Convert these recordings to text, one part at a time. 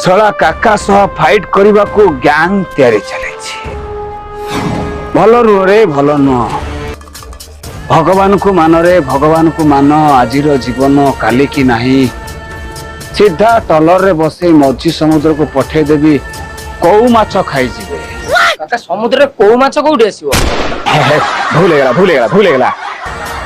ଶଳା କାକା ସହ ଫାଇଟ୍ କରିବାକୁ ଗ୍ୟାଙ୍ଗ ତିଆରି ଚାଲିଛି। ଭଲ ନୁହଁ ରେ, ଭଲ ନୁହଁ। ଭଗବାନଙ୍କୁ ମାନରେ, ଭଗବାନଙ୍କୁ ମାନ। ଆଜିର ଜୀବନ କାଲି କି ନାହିଁ। ସିଧା ଟଲରରେ ବସେଇ ମଝି ସମୁଦ୍ରକୁ ପଠେଇଦେବି, କୋଉ ମାଛ ଖାଇଯିବେ। କାକା ସମୁଦ୍ରରେ କୋଉ ମାଛ କୋଉଠି ଆସିବ? ଭୁଲ ହେଇଗଲା।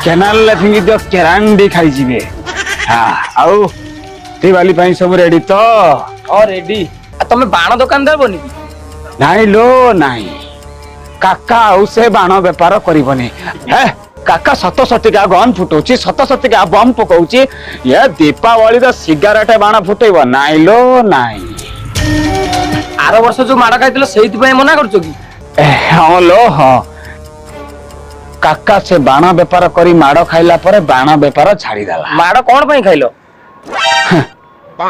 କେନାଲରେ ଫିଙ୍ଗି ଦିଅ, କେରାଣ୍ଡି ଖାଇଯିବେ। ଆଉ ଦିୱାଲି ପାଇଁ ସବୁ ରେଡି ତ? ହଁ ରେଡି। ତମେ ବାଣ ଦୋକାନ ଦେବନି କି? ନାଇଁ ଲୋ ନାଇଁ, କାକା ଆଉ ସେ ବାଣ ବେପାର କରିବନି। କାକା 77 ଗନ୍ ଫୁଟଉଛି, 77 ବମ୍ ପକଉଛି। ଏ ଦୀପାବଳିର ସିଗାରେଟ ବାଣ ଫୁଟେଇବ? ନାଇଁ ଲୋ ନାଇଁ। ଆର ବର୍ଷ ଯୋଉ ମାଡ ଖାଇଥିଲ ସେଇଥିପାଇଁ ମନା କରୁଛ କି? ହଁ ଲୋ ହଁ। କାକା ସେ ବାଣ ବେପାର କରି ମାଡ ଖାଇଲା ପରେ ବାଣ ବେପାର ଛାଡିଦେଲା। ମାଡ କଣ ପାଇଁ ଖାଇଲ?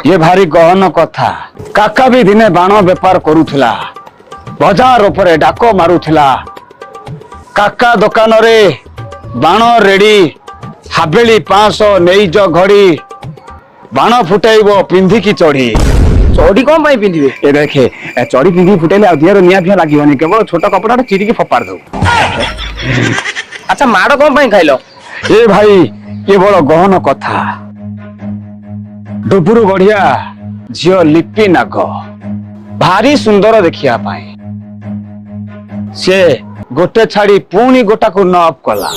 ये भारी गहन कथा। काका भी दिने बाण बेपार करुथिला, बजार उपरे डाको मारुथिला। काका दुकान रे बाण रेडी, हाबेली 500 नेइज घड़ी, बाण फुटाइबो पिंधिकी चढ़ी। चढ़ी कौन पाई पिंधिबे? ए देखे, चढ़ी पिंधि फुटाइले आ दिहर निया फिया लागिबनी, केवल छोट कपड़ाटा चिरिकी फपार दउ। अच्छा माड़ कौन पाई खाइलो? ए भाई ये बड़ गहन कथा। डुबुरु गढ़िया झियो लिपि नाग भारी सुंदर देखिया पाए, से गोटे छाड़ी पुणी गोटा को नअप कला।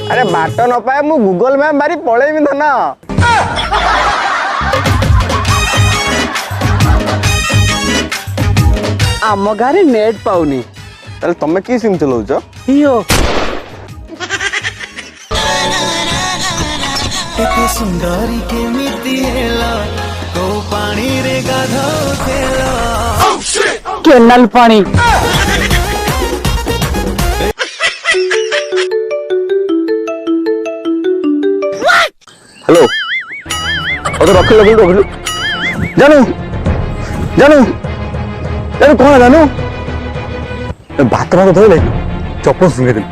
अरे बाट न पाए मु गूगल मैप मारी पळेबी धन। आम गारे नेट पाउनी। ताले तमे की सिम चलाउछ? हियो एते सुंदरी केमिति हेला, को पानी रे गाधो खेला। केनाल पानी। हेलो ओ तो रखिल जानू जानू जानू कौन जानू भात भात धोले चप्पल सुंगे दिन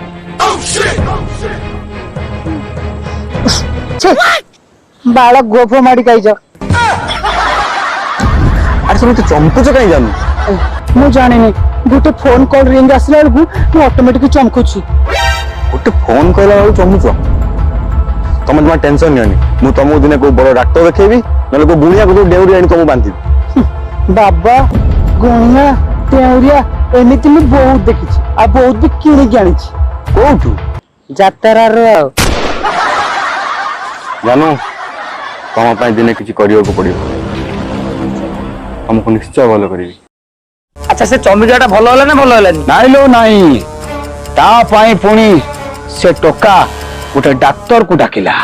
बाळ गोफ माडी काई जा। अरे सब तो चंपुच कहीं जानू? मु जानिनी, गोटे फोन कॉल रिंग आसला बेलकु मु ऑटोमेटिक चमकुची। गोटे फोन कहला बेलू चंपुच? तुम जमा टेंशन नियनी, मु तुमको दिने को बड़ डॉक्टर देखेबी, नले को गुणिया को डेउरी आनी तुमको बांधी। बाबा गुणिया टेउरिया एमिति मु बहुत देखिछि, आ बहुत भी किणी जानिछि। कोठू? जातरा रो। जानू तुम पाई दिने किछि करियो को पड़ियो, तुमको निश्चय भलो करिवि। अच्छा से चमिकाटा भलो होला ना भलो हलानी? नाइ लो नाइ, ता पाई पुणी से टोका गोटे डाक्टर को डाकिला।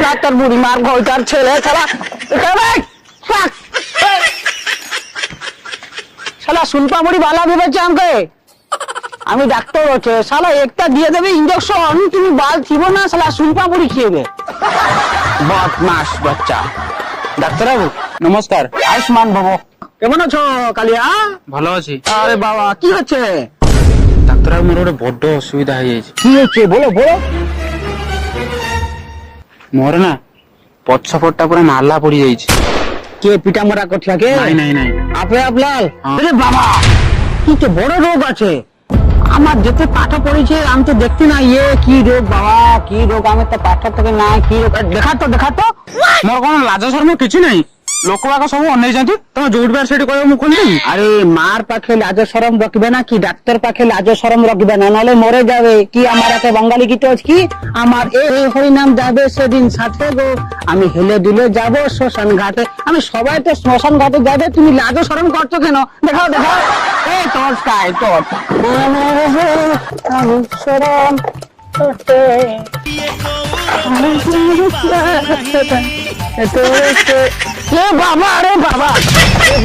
ডাক্তার বুড়ি মার ঘরটার ছেলে শালা শালা সুলপা বুড়ি বালা ভেবেছে আমাকে আমি ডাক্তার হচ্ছে, শালা একটা দিয়ে দেবে ইঞ্জেকশন, তুমি বাল থিব না, শালা সুলপা বুড়ি খেয়েবে। বদমাস বাচ্চা। ডাক্তার বাবু নমস্কার। আয়ুষ্মান বাবু কেমন আছো? কালিয়া ভালো আছি। আরে বাবা কি হচ্ছে? ডাক্তার বাবু মোর গোটে বড় অসুবিধা হয়ে যাইছে। কি হচ্ছে বলো বলো। মোর না পছপটটা পুরো নালা পড়ি যাইছে। কে পিটা মরা করছিলা কে? নাই নাই নাই। আপে আপলাল? আরে বাবা কি তো বড় রোগ আছে। আমার যেতে পাঠ পড়েছে আমি তো দেখতে না, ইয়ে কি রোগ বাবা, কি রোগ আমি তো পাঠ থেকে না, কি রোগ দেখা তো মোর কোন লাজ শরম কিছু নাই, লোক বাক সব অনেই যাতে তুমি যোউট বার সেটি কইব মু খুলি। আরে মার পাখে লাজ শরম রাখবে না কি, ডাক্তার পাখে লাজ শরম রাখবে না, নাহলে মরে যাবে। কি আমার একটা বাঙালি গীত আছে কি, আমার এই হরি নাম যাবে সেদিন সাথে গো, আমি হেলে দুলে যাব শ্মশান ঘাটে। আমি সবাই তো শ্মশান ঘাটে যাবে, তুমি লাজ শরম করছো কেন? দেখাও দেখাও। এই তোর কাই তোর আমি শরম করতে বাবা। আরে বাবা,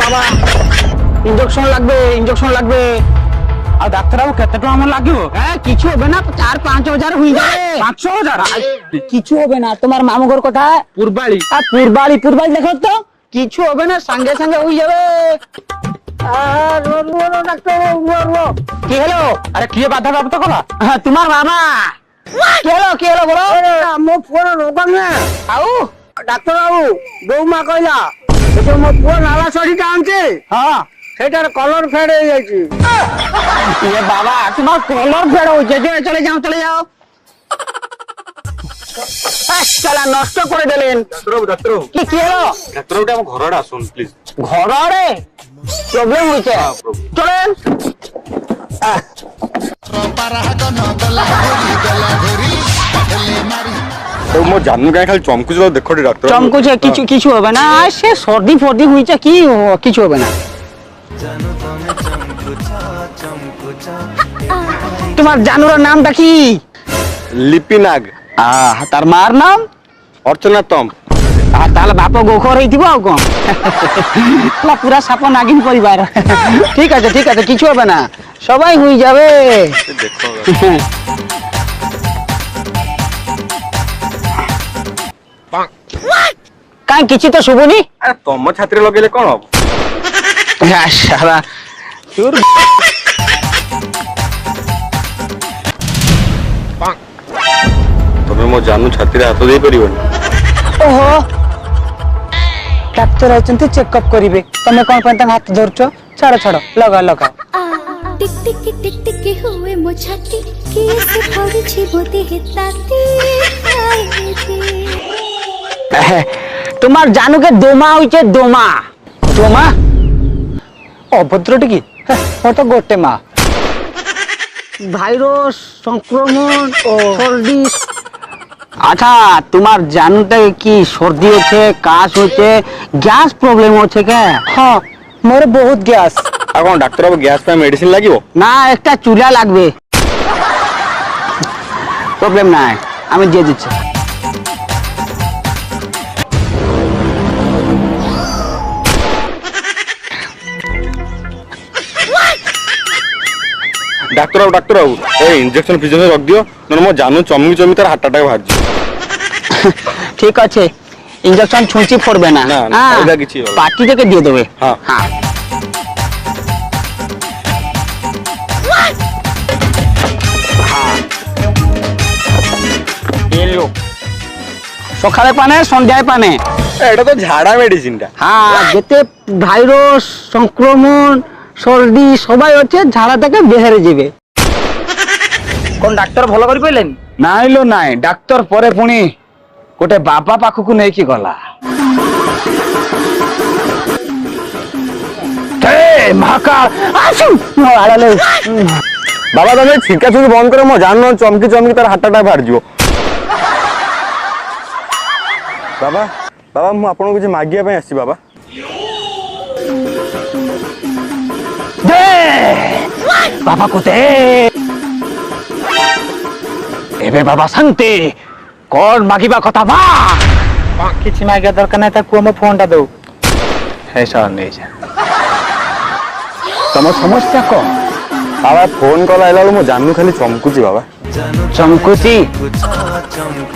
বাবা ইঞ্জেকশন লাগবে, ইঞ্জেকশন লাগবে। ଆଉ ଡାକ୍ତର ବାବୁ କେତେ ଟଙ୍କା আমার লাগিব? কিছু হবে না, 4-5 হাজার হয়ে যাবে। 5,000? কিছু হবে না। তোমার মামুঘর কোথায়? পূর্বালি। পূর্বালি, পূর্বালি দেখো তো, কিছু হবে না, সঙ্গে সঙ্গে হয়ে যাবে। কি হলো? আরে কি বাধা প্রাপ্ত করা? তোমার বাবা কি হলো বলো? ମୋ ପୁଅର ରୋଗ ନୁହେଁ ଆଉ ଡାକ୍ତର ବାବୁ ବୋଉମା କହିଲା ସେ ମୋ ପୁଅ ନାଲା ଶାଢୀଟା ଆଣିଛି, ହଁ ସେଇଟାର କଲର ଫେଡ୍ ହେଇଯାଇଛି। ये बाबा তোমার কলর ফেড হচ্ছে, চলে যাও চলে যাও। চলা নষ্ট করে দিলেন। ডাক্তার কি হলো? ডাক্তার বাবু আমার ঘর আড়ে আসুন প্লিজ। ঘরে প্রবলেম হয়েছে, চলেন। ମୋ ଜାନୁ କାହିଁ ଖାଲି ଚମକୁଛି ତ ଦେଖ ଟିକେ ଡାକ୍ତର। চমকুছে, কিছু কিছু হবে না, সে সর্দি ফর্দি হয়েছে, কি কিছু হবে না। তোমার জানুর নামটা কি? লিপি নাগ। তার মার নাম? অর্চনা তম। তাহলে বাপ গোখর হইতিব আর কোন। পুরা সাপ নাগিন পরিবার। ঠিক আছে ঠিক আছে, কিছু হবে না, সবাই হয়ে যাবে। দেখো কাই কিছু তো শুভনি। আরে তম ছাত্রী লগাইলে কোন হব? সারা তোর তুমি ମୋ ଜାନୁ ଛାତିରେ ହାତ ଦେଇ ପାରିବନି। ଓହୋ, ডাক্তার আছেন চেকআপ করিবে, তুমি কোন পাই হাত ধরছো? ছাড়ো ছাড়ো, লগা লগা। टिक टिक हुए मो छाती किस पड़छि बोते हेताती তোমার জানুকে দোমা হইছে, দোমা। দোমা অভদ্রটি কি? ও তো গোটে মা। ভাইরাস সংক্রমণ ও সর্দি। আচ্ছা, তোমার জানুটা কি সর্দি হচ্ছে, কাশ হচ্ছে, গ্যাস প্রবলেম হচ্ছে কে? হ্যাঁ, মোর বহুত গ্যাস। আর কোন ডাক্তার বাবু গ্যাস পাই মেডিসিন লাগিব? না, একটা চুলা লাগবে। প্রবলেম নাই, আমি দিয়ে দিচ্ছি। ডাক্তার বাবু এই ইনজেকশন ফিজেকশন রখ দিও, নলে ମୋ জানু চমকি চমকি তার হার্ট অ্যাটাক বাহারছি। ঠিক আছে, ইনজেকশন ছুঁচি পড়বে না, না, না, ওইটা কিছু হবে না। পার্টি থেকে দিয়ে দেবে। হ্যাঁ। হ্যাঁ। সকালে পানে সন্ধ্যায় পানে। এটা তো ঝাড়া মেডিসিনটা। হ্যাঁ, যেতে ভাইরাস সংক্রমণ সর্দি সবাই হচ্ছে, ঝাড়া থেকে বেহারে যাবে। কোন ডাক্তার ভালো করে কইলেন? নাইলো নাই, ডাক্তার পরে পুଣି গোটে বাবা পাখକୁ ନେଇକି ଗଲା। মহাকাল আসু আড়ালে। বাবা তুমি ছিকা ছুকি বন্ধ করে ମୋ জানু চমকি চমকি তার হার্ট অ্যাটাক বাহারଯିବ। বাবা বাবা ମୁଁ ଆପଣଙ୍କୁ କିଛି ମାଗିବା ପାଇଁ ଆସିଛି ବାବା। দে বাবাକୁ দে। ଏବେ ବାବା ଶାନ୍ତି, କଣ ମାଗିବା କଥା ମା? କିଛି ମାଗିବା ଦରକାର ନାହିଁ, ତାକୁ ଆମ ଫୋନଟା ଦଉ। ହେ ସାର୍ ନେଇଯା। ତମ ସମସ୍ୟା କଣ? ବାବା ଫୋନ କଲ ଆଇଲା ବେଳକୁ ମୋ ଜାନୁ ଖାଲି ଚମକୁଛି ବାବା। ଚମକୁଛି?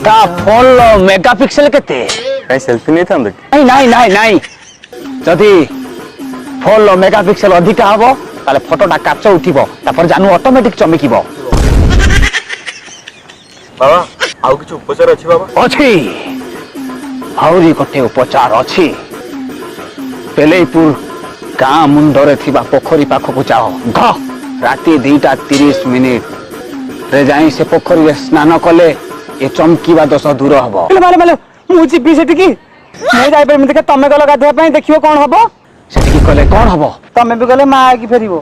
ତା ଫୋନ ମେଗା ପିକ୍ସେଲ କେତେ? କାଇଁ ସେଲ୍ଫି ନେଇଥାନ୍ତେ କି? ନାଇଁ ନାଇଁ ନାଇଁ ନାଇଁ, ଯଦି ଫୋନ ମେଗା ପିକ୍ସେଲ ଅଧିକା ହବ ତାହେଲେ ଫଟୋଟା କାଚ ଉଠିବ, ତାପରେ ଜାନୁ ଅଟୋମେଟିକ ଚମକିବ। ବାବା ଆଉ କିଛି ଉପଚାର ଅଛି ବାବା? ଅଛି, ଆହୁରି ଗୋଟେ ଉପଚାର ଅଛି। ପେଲେଇପୁର ଗାଁ ମୁଣ୍ଡରେ ଥିବା ପୋଖରୀ ପାଖକୁ ଯାଅ, ରାତି 2:30 ରେ ଯାଇ ସେ ପୋଖରୀରେ ସ୍ନାନ କଲେ ଏ ଚମକିବା ଦୋଷ ଦୂର ହବ। ମୁଁ ଯିବି ସେଠିକି, ମୁଁ ଯାଇପାରିବି। ଦେଖେ ତମେ ଗଲ ଗାଧୋଇବା ପାଇଁ, ଦେଖିବ କଣ ହବ। ସେଠିକି କଲେ କଣ ହବ? ତମେ ବି ଗଲେ ମା ହେଇକି ଫେରିବ।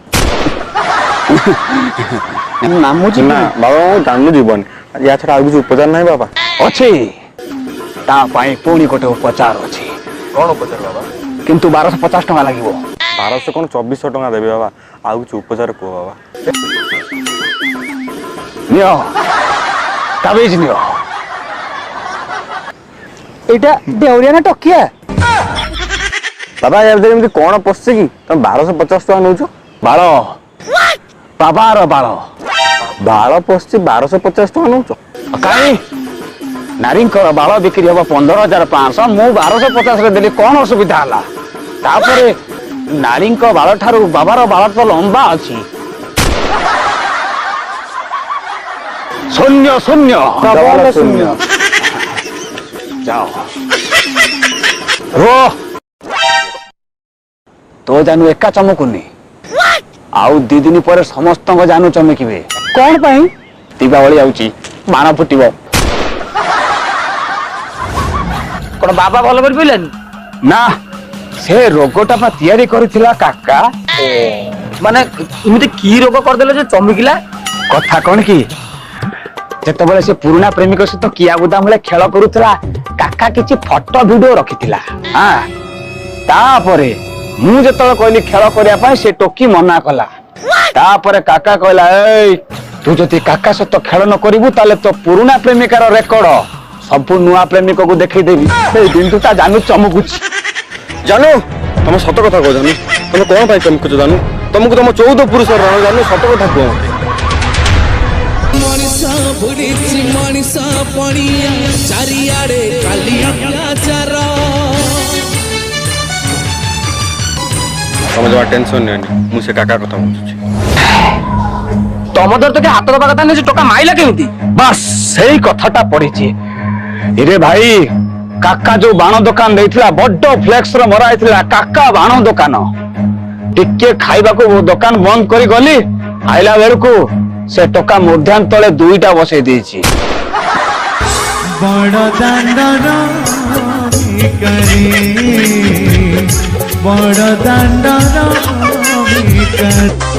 ମାମୁଁ ନା ଯିବି। ବାବା ମୁଁ ଜାନୁ ଯିବନି, ୟା ଛଡା ଆଉ କିଛି ଉପଚାର ନାହିଁ ବାବା? ଅଛି, ତା ପାଇଁ ପୁଣି ଗୋଟେ ଉପଚାର ଅଛି, କଣ ଉପଚାର ବାବା? କିନ୍ତୁ 1250 ଟଙ୍କା ଲାଗିବ। 1200 କଣ 2400 ଟଙ୍କା ଦେବି ବାବା, ଆଉ କିଛି ଉପଚାର କୁହ ବାବା। ନିଅ, ତାବିଜ ନିଅ। ଏଇଟା ଦେଉରିଆ ନା ଟକିଆ? ବାବା ୟା ଭିତରେ ଏମିତି କଣ ପଶିଛି କି ତମେ 1250 ଟଙ୍କା ନଉଛ? ବାଳ ବାବାର ବାଳ ବାଳ ପଶିଛି 1250 ଟଙ୍କା ନଉଛ? କାହିଁ ନାରୀଙ୍କର ବାଳ ବିକ୍ରି ହବ 15,500 ମୁଁ 1250 ରେ ଦେଲି କଣ ଅସୁବିଧା ହେଲା? ତାପରେ ନାରୀଙ୍କ ବାଳ ଠାରୁ ବାବାର ବାଳ ତ ଲମ୍ବା ଅଛି। ଶୂନ୍ୟ ଶୂନ୍ୟ ପ୍ରବଳ ଶୂନ୍ୟ। ଯାଅ ରୁହ ତୋ ଜାନୁ ଏକା ଚମକୁନି ଆଉ 2 ଦିନ ପରେ ସମସ୍ତଙ୍କ ଜାନୁ ଚମକିବେ। କଣ ପାଇଁ? ଦୀପାବଳି ଯାଉଛି ବାଣ ଫୁଟିବ। କଣ ବାବା ଭଲ କରିପାରିଲାନି? ନା ସେ ରୋଗଟା ପା ତିଆରି କରିଥିଲା କାକା। ମାନେ ଏମିତି କି ରୋଗ କରିଦେଲେ ଯେ ଚମକିଲା? କଥା କଣ କି ଯେତେବେଳେ ସେ ପୁରୁଣା ପ୍ରେମିକ ସହିତ କିଆ ବୁଦା ଭଳି ଖେଳ କରୁଥିଲା କାକା କିଛି ଫଟୋ ଭିଡିଓ ରଖିଥିଲା। ତାପରେ ମୁଁ ଯେତେବେଳେ କହିଲି ଖେଳ କରିବା ପାଇଁ ସେ ଟୋକି ମନା କଲା। ତାପରେ କାକା କହିଲା ଏଇ ତୁ ଯଦି କାକା ସହିତ ଖେଳ ନ କରିବୁ ତାହେଲେ ତୋ ପୁରୁଣା ପ୍ରେମିକାର ରେକର୍ଡ ସବୁ ନୂଆ ପ୍ରେମିକକୁ ଦେଖେଇଦେବି। ସେଇ ଦିନଠୁ ତା ଜାନୁ ଚମକୁଛି। ଜାନୁ ତମେ ସତ କଥା କହ ଜାନୁ, ତମେ କଣ ପାଇଁ ଚମକୁଛ ଜାନୁ? ତମକୁ ତମ 14 ପୁରୁଷର ରାଣ ଜାନୁ, ସତ କଥା କୁହ ମତେ। ମଣିଷ ବୁଡ଼ିଛି ମଣିଷ ପଣିଆ ଚାରିଆଡେ ଖାଲି ଅତ୍ୟାଚାର। ତମେ ଜମା ଟେନସନ ନିଅନି, ମୁଁ ସେ କାକା କଥା ବୁଝୁଛି। ତମ ଧର ତ ହାତ ଦବା କଥା ନାହିଁ, ସେ ଟୋକା ମାଇଲା କେମିତି? ବାସ୍ ସେଇ କଥାଟା ପଡିଛି। ଇରେ ଭାଇ କାକା ଯୋଉ ବାଣ ଦୋକାନ ଦେଇଥିଲା ବଡ ଫ୍ଲେକ୍ସ ର ମରା ହେଇଥିଲା କାକା ବାଣ ଦୋକାନ। ଟିକେ ଖାଇବାକୁ ଦୋକାନ ବନ୍ଦ କରି ଗଲି, ଆଇଲା ବେଳକୁ ସେ ଟୋକା ମଧ୍ୟାହ୍ନ ତଳେ 2ଟା ବସେଇ ଦେଇଛି। ବଡ଼ ଦାଣ୍ଡର ଭିକାରୀ, ବଡ଼ ଦାଣ୍ଡର ଭିକାରୀ।